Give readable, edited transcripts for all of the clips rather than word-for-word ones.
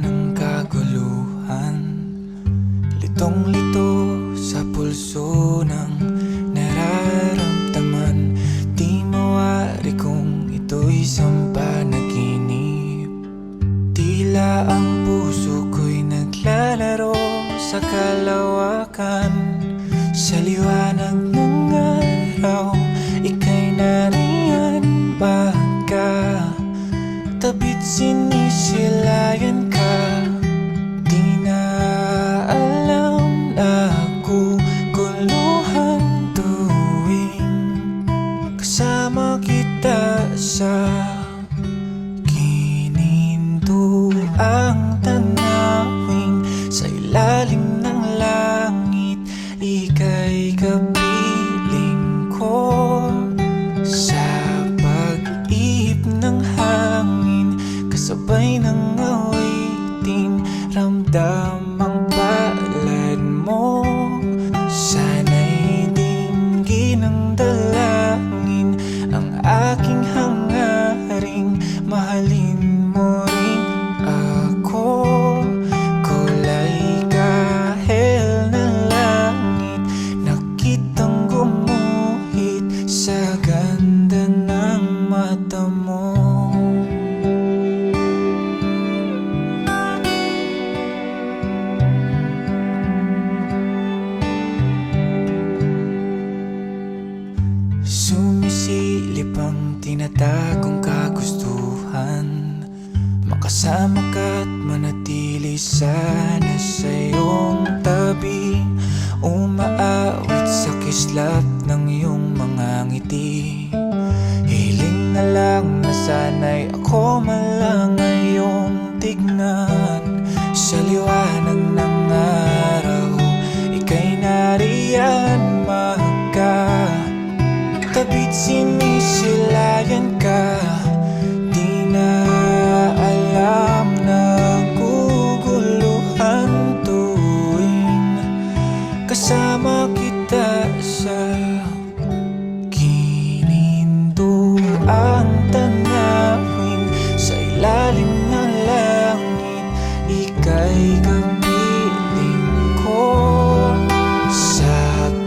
ng kaguluhan, litong-lito sa pulso ng nararamdaman. Di mawari kung ito'y isang panaginip. Tila ang puso ko'y naglalaro sa kalawakan. Sa liwanag ng araw, ika'y nariyan. Tabit sinisilayan ka. Di na alam na guguluhan tuwing kasama kita sa ginintuang tanawin. Sa ilalim ng langit, ika'y kapiling ko. Sa pag-ihip ng hangin, kasabay ng awitin, ramdam ang palad mo. Sana'y dinggin ng dalangin ang aking hangaring mahalin mo rin ako. Kulay kahel na langit, nakitang gumuhit sa ganda ng mata mo. Sumisilip ang tinatagong kagustuhan, makasama ka't manatili sana sa iyong tabi. Umaawit sa kislap ng iyong mga ngiti. Hiling na lang na sana'y ako man lang ngayong tignan. Sa liwanag ng araw, ika'y nariyan. Tabit sinisilayan ka. Di na alam na guguluhan tuwing kasama kita sa ginintuang tanawin. Sa ilalim ng langit, ika'y kapiling ko. Sa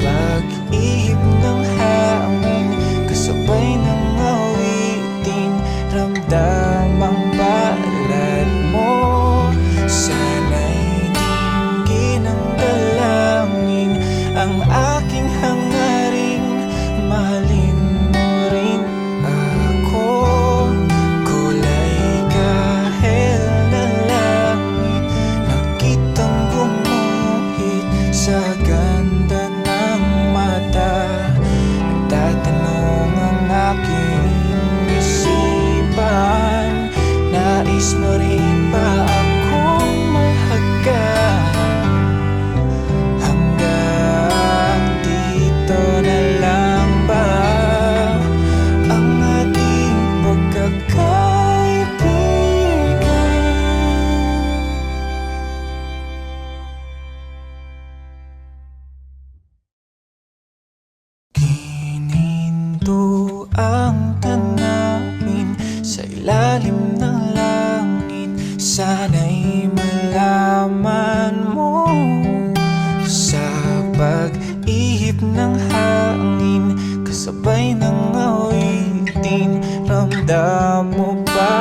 pag-ihip ng hangin, kasabay ng awitin, ramdam ang palad mo. Sana'y dinggin ng dalangin ang aking hangaring mahalin mo rin ako. Kulay kahel na langit, nakitang gumuhit sa ganda ng mata. Nagtatanong ang aking isipan, nais mo rin ba akong mahagkan? Hanggang dito na lang ba ang ating pagkakaibigan? Gininto ang tanawin sa ilalim ng langit. Sana'y malaman mo. Sa pag-ihip ng hangin, kasabay ng awitin, ramdam mo ba